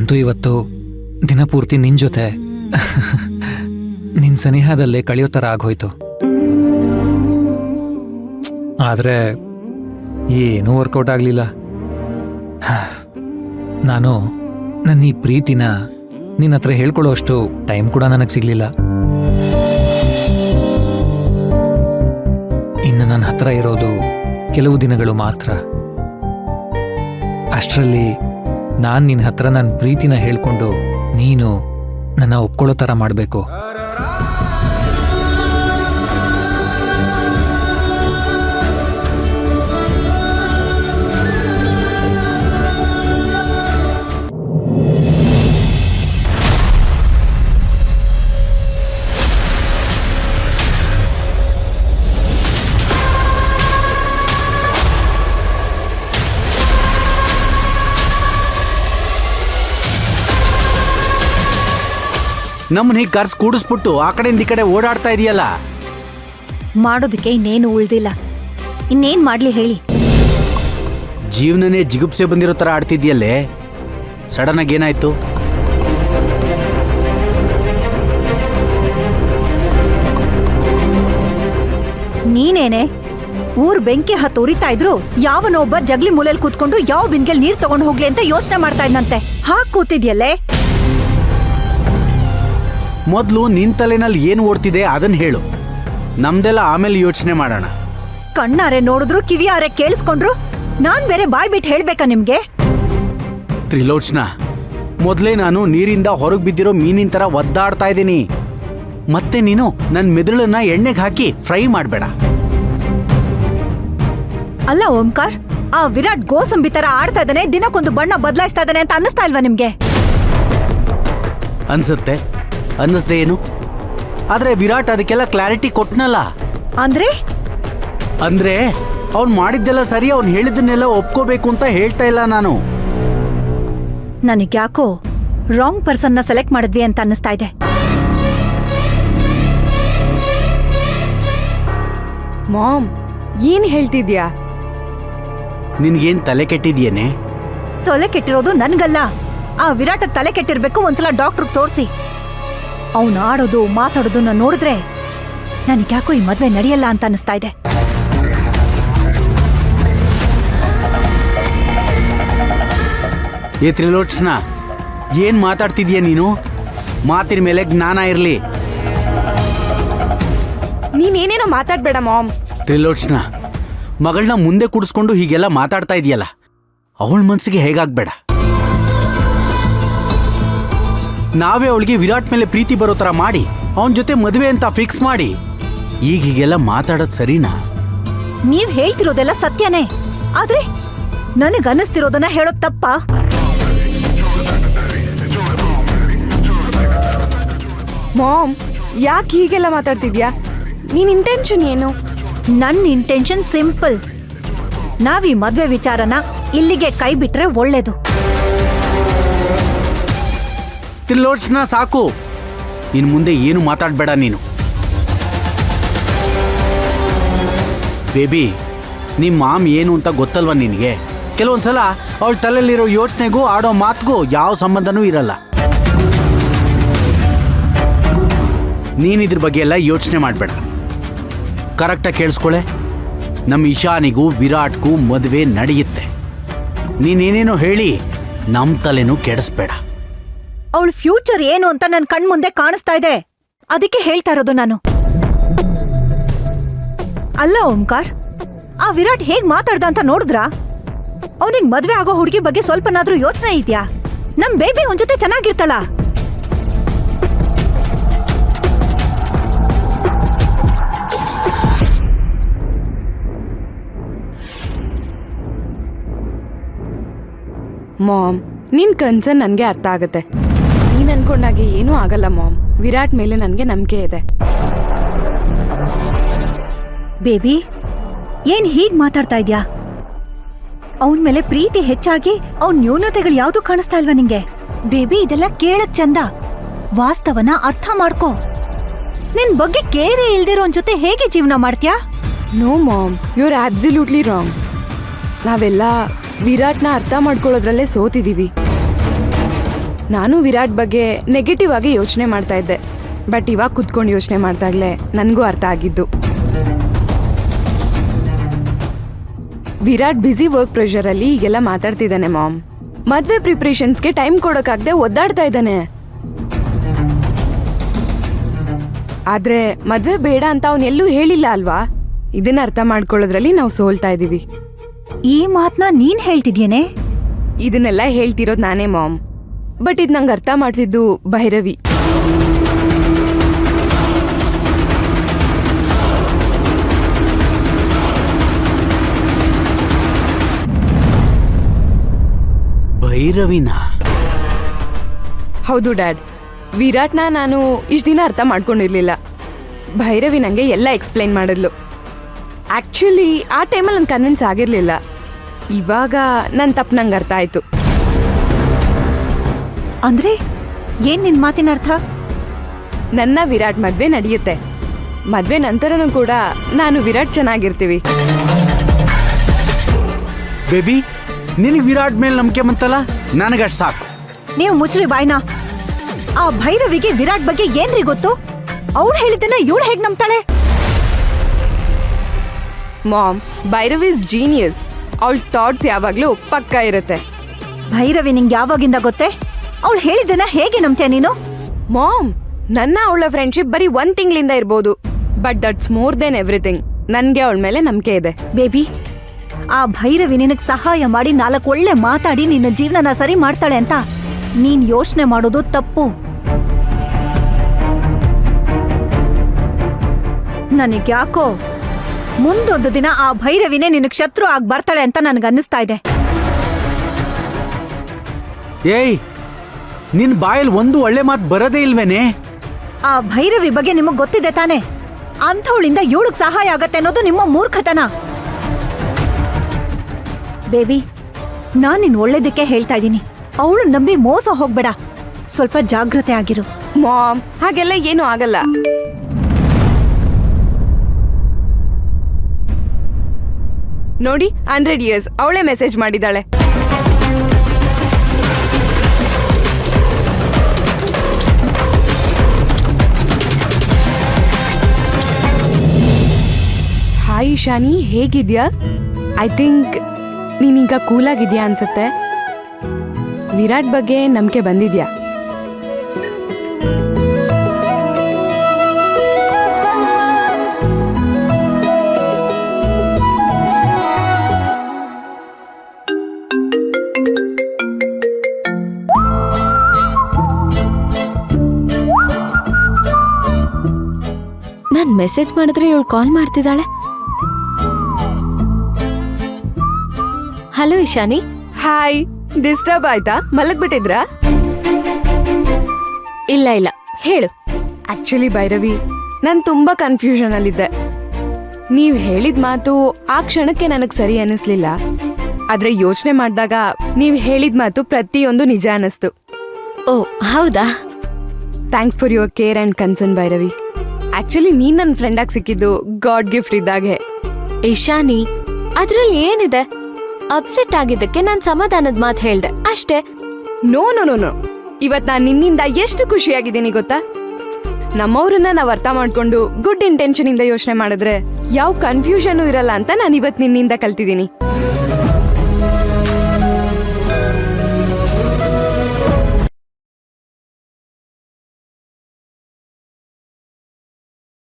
ನನಗಂತೂ ಇವತ್ತು ದಿನಪೂರ್ತಿ ನಿನ್ ಜೊತೆ ನಿನ್ ಸನಿಹದಲ್ಲೇ ಕಳೆಯೋ ಥರ ಆಗೋಯ್ತು. ಆದರೆ ಏನೂ ವರ್ಕೌಟ್ ಆಗಲಿಲ್ಲ. ನಾನು ನನ್ನ ಈ ಪ್ರೀತಿನ ನಿನ್ನ ಹತ್ರ ಹೇಳ್ಕೊಳ್ಳೋ ಅಷ್ಟು ಟೈಮ್ ಕೂಡ ನನಗೆ ಸಿಗಲಿಲ್ಲ. ಇನ್ನು ನನ್ನ ಹತ್ರ ಇರೋದು ಕೆಲವು ದಿನಗಳು ಮಾತ್ರ. ಅಷ್ಟರಲ್ಲಿ ನಾನು ನಿನ್ನ ಹತ್ರ ನನ್ನ ಪ್ರೀತಿನ ಹೇಳ್ಕೊಂಡು ನೀನು ನನ್ನ ಒಪ್ಕೊಳ್ಳೋ ಥರ ಮಾಡಬೇಕು. ನಮ್ಮನ್ನ ಹೀಗೆ ಕರ್ಸ್ ಕೂಡಿಸ್ಬಿಟ್ಟು ಆ ಕಡೆಯಿಂದ ಈ ಕಡೆ ಓಡಾಡ್ತಾ ಇದೆಯಲ್ಲ. ಮಾಡೋದಕ್ಕೆ ಇನ್ನೇನು ಉಳ್ದಿಲ್ಲ. ಇನ್ನೇನ್ ಮಾಡ್ಲಿ ಹೇಳಿ? ಜೀವನನೇ ಜಿಗುಪ್ಸೆ ಬಂದಿರೋ ಥರ ಆಡ್ತಿದ್ಯಲ್ಲೇ, ಸಡನ್ ಆಗಿ ಏನಾಯ್ತು? ನೀನೇನೆ ಊರ್ ಬೆಂಕಿ ಹತ್ತು ಉರಿತಾ ಇದ್ರು ಯಾವನೊಬ್ಬ ಜಗ್ಲಿ ಮೂಲೆಯಲ್ಲಿ ಕೂತ್ಕೊಂಡು ಯಾವ ಬಿನ್ಗೆಲ್ ನೀರ್ ತಗೊಂಡು ಹೋಗ್ಲಿ ಅಂತ ಯೋಚನೆ ಮಾಡ್ತಾ ಇದ್ನಂತೆ. ಹಾಕ್ ಕೂತಿದ್ಯಲ್ಲೇ. ಮೊದಲು ನಿನ್ ತಲೆನಲ್ಲಿ ಏನು ಓಡ್ತಿದೆ ಅದನ್ನ ಹೇಳು, ನಮ್ದೆಲ್ಲ ಆಮೇಲೆ ಯೋಚನೆ ಮಾಡೋಣ. ಕಣ್ಣಾರೆ ನೋಡಿದ್ರು ಕಿವಿಯಾರೆ ಕೇಳಿಸ್ಕೊಂಡ್ರು ನಾನ್ ಬೇರೆ ಬಾಯ್ ಬಿಟ್ಟು ಹೇಳ್ಬೇಕಾ ನಿಮ್ಗೆ? ತ್ರಿಲೋಚನಾ, ಮೊದಲೇ ನಾನು ನೀರಿಂದ ಹೊರಗೆ ಬಿದ್ದಿರೋ ಮೀನಿನ ಥರ ಒದ್ದಾಡ್ತಾ ಇದ್ದೀನಿ. ಮತ್ತೆ ನೀನು ನನ್ನ ಮೆದುಳನ್ನ ಎಣ್ಣೆಗೆ ಹಾಕಿ ಫ್ರೈ ಮಾಡಬೇಡ. ಅಲ್ಲ ಓಂಕಾರ್, ಆ ವಿರಾಟ್ ಗೋಸಂಬಿ ತರ ಆಡ್ತಾ ಇದ್ದಾನೆ, ದಿನಕ್ಕೊಂದು ಬಣ್ಣ ಬದಲಾಯಿಸ್ತಾ ಇದ್ದಾನೆ ಅಂತ ಅನ್ನಿಸ್ತಾ ಇಲ್ವಾ ನಿಮ್ಗೆ? ಅನ್ಸುತ್ತೆ, ಅನ್ನಿಸ್ದೆ ಏನು? ಆದ್ರೆ ವಿರಾಟ್ ಅದಕ್ಕೆಲ್ಲ ಕ್ಲಾರಿಟಿ ಕೊಟ್ನಲ್ಲ. ಅಂದ್ರೆ ಅವ್ನು ಮಾಡಿದ್ದೆಲ್ಲ ಸರಿ, ಅವ್ನು ಹೇಳಿದ್ದನ್ನೆಲ್ಲ ಒಪ್ಕೋಬೇಕು ಅಂತ ಹೇಳ್ತಾ ಇಲ್ಲ ನಾನು. ನನಗ್ಯಾಕೋ ರಾಂಗ್ ಪರ್ಸನ್ನ ಸೆಲೆಕ್ಟ್ ಮಾಡಿದ್ವಿ ಅಂತ ಅನ್ನಿಸ್ತಾ ಇದೆ. ಮಾಮ್, ಏನ್ ಹೇಳ್ತಿದ್ಯಾ? ನಿನ್ಗೇನ್ ತಲೆ ಕೆಟ್ಟಿದ್ಯೇನೆ? ತೊಲೆ ಕೆಟ್ಟಿರೋದು ನನ್ಗಲ್ಲ, ಆ ವಿರಾಟ್ ತಲೆ ಕೆಟ್ಟಿರ್ಬೇಕು. ಒಂದ್ಸಲ ಡಾಕ್ಟ್ರಿಗೆ ತೋರಿಸಿ. ಅವ್ನು ಆಡೋದು ಮಾತಾಡೋದನ್ನ ನೋಡಿದ್ರೆ ನನಗ್ಯಾಕೋ ಈ ಮದ್ವೆ ನಡೆಯಲ್ಲ ಅಂತ ಅನ್ನಿಸ್ತಾ ಇದೆ. ಏ ತ್ರಿಲೋಚನಾ, ಏನ್ ಮಾತಾಡ್ತಿದ್ಯಾ ನೀನು? ಮಾತಿನ ಮೇಲೆ ಜ್ಞಾನ ಇರ್ಲಿ. ನೀನೇನೇನೋ ಮಾತಾಡ್ಬೇಡ ಮಾಮ್. ತ್ರಿಲೋಚನಾ, ಮಗಳನ್ನ ಮುಂದೆ ಕುಡಿಸ್ಕೊಂಡು ಹೀಗೆಲ್ಲ ಮಾತಾಡ್ತಾ ಇದೆಯಲ್ಲ, ಅವಳ ಮನ್ಸಿಗೆ ಹೇಗಾಗ್ಬೇಡ. ನಾವೇ ಅವಳಿಗೆ ವಿರಾಟ್ ಮೇಲೆ ಪ್ರೀತಿ ಬರೋ ಥರ ಮಾಡಿ ಅವನ ಜೊತೆ ಮದುವೆ ಅಂತ ಫಿಕ್ಸ್ ಮಾಡಿ ಈಗ ಹೀಗೆಲ್ಲ ಮಾತಾಡೋದು ಸರಿನಾ? ನೀವ್ ಹೇಳ್ತಿರೋದೆಲ್ಲ ಸತ್ಯನೇ, ಆದ್ರೆ ನನಗನ್ನಿಸ್ತಿರೋದನ್ನ ಹೇಳೋದ್ ತಪ್ಪಾ? ಮಾಮ್, ಯಾಕೆ ಹೀಗೆಲ್ಲ ಮಾತಾಡ್ತಿದ್ಯಾ? ನಿನ್ ಇಂಟೆನ್ಷನ್ ಏನು? ನನ್ ಇಂಟೆನ್ಷನ್ ಸಿಂಪಲ್. ನಾವೀ ಮದ್ವೆ ವಿಚಾರನ ಇಲ್ಲಿಗೆ ಕೈ ಬಿಟ್ರೆ ಒಳ್ಳೇದು. ತ್ರಿಲೋಚನಾ, ಸಾಕು. ಇನ್ ಮುಂದೆ ಏನು ಮಾತಾಡ್ಬೇಡ ನೀನು. ಬೇಬಿ, ನಿಮ್ಮ ಮಾಮ್ ಏನು ಅಂತ ಗೊತ್ತಲ್ವ ನಿನಗೆ? ಕೆಲವೊಂದ್ಸಲ ಅವಳ ತಲೆಯಲ್ಲಿರೋ ಯೋಚನೆಗೂ ಆಡೋ ಮಾತಿಗೂ ಯಾವ ಸಂಬಂಧನೂ ಇರಲ್ಲ. ನೀನಿದ್ರ ಬಗ್ಗೆ ಎಲ್ಲ ಯೋಚನೆ ಮಾಡಬೇಡ. ಕರೆಕ್ಟಾಗಿ ಕೇಳಿಸ್ಕೊಳೆ, ನಮ್ಮ ಇಶಾನಿಗೂ ವಿರಾಟ್ಗೂ ಮದುವೆ ನಡೆಯುತ್ತೆ. ನೀನೇನೇನೋ ಹೇಳಿ ನಮ್ಮ ತಲೆನೂ ಕೆಡಿಸ್ಬೇಡ. ಅವಳ ಫ್ಯೂಚರ್ ಏನು ಅಂತ ನನ್ ಕಣ್ ಮುಂದೆ ಕಾಣಿಸ್ತಾ ಇದೆ, ಅದಕ್ಕೆ ಹೇಳ್ತಾ ಇರೋದು ನಾನು. ಅಲ್ಲ ಓಂಕಾರ್, ಆ ವಿರಾಟ್ ಹೇಗ್ ಮಾತಾಡ್ದ ಅಂತ ನೋಡಿದ್ರಾ? ಅವನಿಗೆ ಮದ್ವೆ ಆಗೋ ಹುಡುಗಿ ಬಗ್ಗೆ ಸ್ವಲ್ಪನಾದ್ರೂ ಯೋಚನೆ ಇದೆಯಾ? ನಮ್ ಬೇಬಿ ಅವನ್ ಜೊತೆ ಚೆನ್ನಾಗಿರ್ತಾಳ. ಮಾಮ್, ನಿನ್ ಕನ್ಸರ್ನ್ ನನ್ಗೆ ಅರ್ಥ ಆಗತ್ತೆ. ನೀನ್ ಅನ್ಕೊಂಡಾಗೆ ಏನೂ ಆಗಲ್ಲ ಮಾಮ್. ವಿರಾಟ್ ಮೇಲೆ ನನ್ಗೆ ನಂಬಿಕೆ ಇದೆ. ಬೇಬಿ, ಏನ್ ಹೀಗ್ ಮಾತಾಡ್ತಾ ಇದ್ಯಾ? ಅವನ್ ಮೇಲೆ ಪ್ರೀತಿ ಹೆಚ್ಚಾಗಿ ಅವನ್ ನ್ಯೂನತೆಗಳು ಯಾವ್ದು ಕಾಣಿಸ್ತಾ ಇಲ್ವಾ ನಿಂಗೆ? ಬೇಬಿ, ಇದೆಲ್ಲ ಕೇಳಕ್ ಚಂದ, ವಾಸ್ತವನ ಅರ್ಥ ಮಾಡ್ಕೋ. ನಿನ್ ಬಗ್ಗೆ ಕೇರೆ ಇಲ್ದಿರೋನ್ ಜೊತೆ ಹೇಗೆ ಜೀವನ ಮಾಡ್ತ್ಯಾ? No mom, you are absolutely wrong. ನಾವೆಲ್ಲ ವಿರಾಟ್ನ ಅರ್ಥ ಮಾಡ್ಕೊಳ್ಳೋದ್ರಲ್ಲೇ ಸೋತಿದೀವಿ. ನಾನು ವಿರಾಟ್ ಬಗ್ಗೆ ನೆಗೆಟಿವ್ ಆಗಿ ಯೋಚನೆ ಮಾಡ್ತಾ ಇದ್ದೆ, ಬಟ್ ಇವಾಗ ಕುತ್ಕೊಂಡು ಯೋಚನೆ ಮಾಡ್ದಾಗ್ಲೇ ನನಗೂ ಅರ್ಥ ಆಗಿದ್ದು. ವಿರಾಟ್ ಬ್ಯುಸಿ ವರ್ಕ್ ಪ್ರೆಷರಲ್ಲಿ ಈಗೆಲ್ಲ ಮಾತಾಡ್ತಿದ್ದಾನೆ ಮಾಮ್. ಮದ್ವೆ ಪ್ರಿಪ್ರೇಷನ್ಸ್ಗೆ ಟೈಮ್ ಕೊಡೋಕ್ಕಾಗದೆ ಒದ್ದಾಡ್ತಾ ಇದ್ದಾನೆ. ಆದ್ರೆ ಮದ್ವೆ ಬೇಡ ಅಂತ ಅವನು ಎಲ್ಲೂ ಹೇಳಿಲ್ಲ ಅಲ್ವಾ? ಇದನ್ನ ಅರ್ಥ ಮಾಡ್ಕೊಳ್ಳೋದ್ರಲ್ಲಿ ನಾವು ಸೋಲ್ತಾ ಇದೀವಿ. ಈ ಮಾತನ್ನ ನೀನ್ ಹೇಳ್ತಿದ್ಯೇನೆ? ಇದನ್ನೆಲ್ಲ ಹೇಳ್ತಿರೋದು ನಾನೇ ಮಾಮ್, ಬಟ್ ಇದು ನಂಗೆ ಅರ್ಥ ಮಾಡ್ತಿದ್ದು ಭೈರವಿ. ಭೈರವಿನ? ಹೌದು ಡ್ಯಾಡ್, ವಿರಾಟ್ನ ನಾನು ಇಷ್ಟು ದಿನ ಅರ್ಥ ಮಾಡ್ಕೊಂಡಿರ್ಲಿಲ್ಲ. ಭೈರವಿ ನನಗೆ ಎಲ್ಲ ಎಕ್ಸ್ಪ್ಲೈನ್ ಮಾಡಿದ್ಲು. ಆ್ಯಕ್ಚುಲಿ ಆ ಟೈಮಲ್ಲಿ ನಾನು ಕನ್ವಿನ್ಸ್ ಆಗಿರಲಿಲ್ಲ. ಇವಾಗ ನನ್ನ ತಪ್ಪು ನಂಗೆ ಅರ್ಥ ಆಯಿತು. ಅಂದ್ರೆ ಏನ್ ನಿನ್ ಮಾತಿನ ಅರ್ಥ? ನನ್ನ ವಿರಾಟ್ ಮದ್ವೆ ನಡೆಯುತ್ತೆ. ಮದ್ವೆ ನಂತರನೂ ಕೂಡ ನಾನು ವಿರಾಟ್ ಚೆನ್ನಾಗಿರ್ತೀವಿ. ಬೇಬಿ, ನಿನಗೆ ವಿರಾಟ್ ಮೇಲೆ ನಂಬಿಕೆ ಬಂತಲ್ಲ, ನನಗಷ್ಟು ಸಾಕು. ನೀವು ಮುಚ್ಚ್ರಿ ಬಾಯ್ನ. ಆ ಭೈರವಿಗೆ ವಿರಾಟ್ ಬಗ್ಗೆ ಏನ್ರಿ ಗೊತ್ತು? ಅವಳು ಹೇಳಿದ್ದನ್ನ ಇವಳು ಹೇಗ್ ನಂಬ್ತಾಳೆ? Mom, Bhairavi is genius. ಅವಳ ಥಾಟ್ಸ್ ಯಾವಾಗಲೂ ಪಕ್ಕ ಇರುತ್ತೆ. ಭೈರವಿ ನಿಂಗೆ ಯಾವಾಗಿಂದ ಗೊತ್ತೇ? ಅವಳು ಹೇಳಿದ್ದನ್ನ ಹೇಗೆ ನಂಬ್ತೀಯ ನೀನು? ಮಾಮ್, ನನ್ನ ಅವಳ ಫ್ರೆಂಡ್ಶಿಪ್ ಬರೀ 1 ತಿಂಗಳಿಂದ ಇರ್ಬೋದು, but that's more than everything. ನನಗೆ ಅವಳ ಮೇಲೆ ನಂಬಿಕೆ ಇದೆ. ಬೇಬಿ, ಆ ಭೈರವಿ ನಿನಗ್ ಸಹಾಯ ಮಾಡಿ 4 ಒಳ್ಳೆ ಮಾತಾಡಿ ನಿನ್ನ ಜೀವನನ ಸರಿ ಮಾಡ್ತಾಳೆ ಅಂತ ನೀನ್ ಯೋಚನೆ ಮಾಡೋದು ತಪ್ಪು. ನನಗ್ಯಾಕೋ ಮುಂದೊಂದು ದಿನ ಆ ಭೈರವಿನೇ ನಿನಗ್ ಶತ್ರು ಆಗಿ ಬರ್ತಾಳೆ ಅಂತ ನನಗನ್ನಿಸ್ತಾ ಇದೆ. ಏಯ್, ನಿನ್ ಬಾಯಲ್ಲಿ ಒಂದು ಒಳ್ಳೆ ಮಾತು ಬರೋದೇ ಇಲ್ವೇನೆ? ಆ ಭೈರವಿ ಬಗ್ಗೆ ನಿಮಗ್ ಗೊತ್ತಿದೆ ತಾನೆ? ಅಂಥವಳಿಂದ ಇವಳಿಗೆ ಸಹಾಯ ಆಗತ್ತೆ ಅನ್ನೋದು ನಿಮ್ಮ ಮೂರ್ಖತನ. ಬೇಬಿ, ನಾನ್ ನಿನ್ ಒಳ್ಳೇದಕ್ಕೆ ಹೇಳ್ತಾ ಇದ್ದೀನಿ. ಅವಳು ನಂಬಿ ಮೋಸ ಹೋಗ್ಬೇಡ. ಸ್ವಲ್ಪ ಜಾಗ್ರತೆ ಆಗಿರು. ಮಾಮ್, ಹಾಗೆಲ್ಲ ಏನೂ ಆಗಲ್ಲ. ನೋಡಿ, 100 years ಅವಳೇ ಮೆಸೇಜ್ ಮಾಡಿದ್ದಾಳೆ. ಹಾಯ್ ಇಶಾನಿ, ಹೇಗಿದ್ಯಾ? ಐ ಥಿಂಕ್ ನೀನೀಗ ಕೂಲಾಗಿದ್ಯಾ ಅನ್ಸುತ್ತೆ. ವಿರಾಟ್ ಬಗ್ಗೆ ನಂಬಿಕೆ ಬಂದಿದ್ಯಾ? ನಾನ್ ಮೆಸೇಜ್ ಮಾಡಿದ್ರೆ ಇವಳು ಕಾಲ್ ಮಾಡ್ತಿದ್ದಾಳೆ. ಹಲೋ ಇಶಾನಿ. ಹಾಯ್, ಡಿಸ್ಟರ್ಬ್ ಆಯ್ತಾ? ಮಲಗ್ಬಿಟ್ಟಿದ್ರಾ? ಇಲ್ಲ ಇಲ್ಲ, ಹೇಳು. ಆಕ್ಚುಲಿ ಭೈರವಿ, ನಾನು ತುಂಬಾ ಕನ್ಫ್ಯೂಷನ್ ಅಲ್ಲಿದ್ದೆ. ನೀವ್ ಹೇಳಿದ ಮಾತು ಆ ಕ್ಷಣಕ್ಕೆ ನನಗೆ ಸರಿ ಅನಿಸ್ಲಿಲ್ಲ. ಆದ್ರೆ ಯೋಚನೆ ಮಾಡಿದಾಗ ನೀವ್ ಹೇಳಿದ ಮಾತು ಪ್ರತಿಯೊಂದು ನಿಜ ಅನಿಸ್ತು. ಓ ಹೌದಾ? Thanks for your care and concern Bhairavi. Actually ನೀನ್ ನನ್ನ ಫ್ರೆಂಡ್ ಆಗಿ ಸಿಕ್ಕಿದ್ದು ಗಾಡ್ ಗಿಫ್ಟ್ ಇದ್ದಾಗೆ. ಇಶಾನಿ, ಅದ್ರಲ್ಲಿ ಏನಿದೆ? ಅಪ್ಸೆಟ್ ಆಗಿದ್ದಕ್ಕೆ ನಾನ್ ಸಮಾಧಾನದ ಮಾತು ಹೇಳ್ದೆ ಅಷ್ಟೇ. ನೋ ನೋ ನೋ ನೋ, ಇವತ್ ನಾನು ನಿನ್ನಿಂದ ಎಷ್ಟು ಖುಷಿಯಾಗಿದ್ದೀನಿ ಗೊತ್ತಾ? ನಮ್ಮವ್ರನ್ನ ನಾವ್ ಅರ್ಥ ಮಾಡ್ಕೊಂಡು ಗುಡ್ ಇಂಟೆನ್ಷನ್ ಇಂದ ಯೋಚನೆ ಮಾಡಿದ್ರೆ ಯಾವ ಕನ್ಫ್ಯೂಷನ್ ಇರಲ್ಲ ಅಂತ ನಾನು ಇವತ್ ನಿನ್ನಿಂದ ಕಲ್ತಿದ್ದೀನಿ.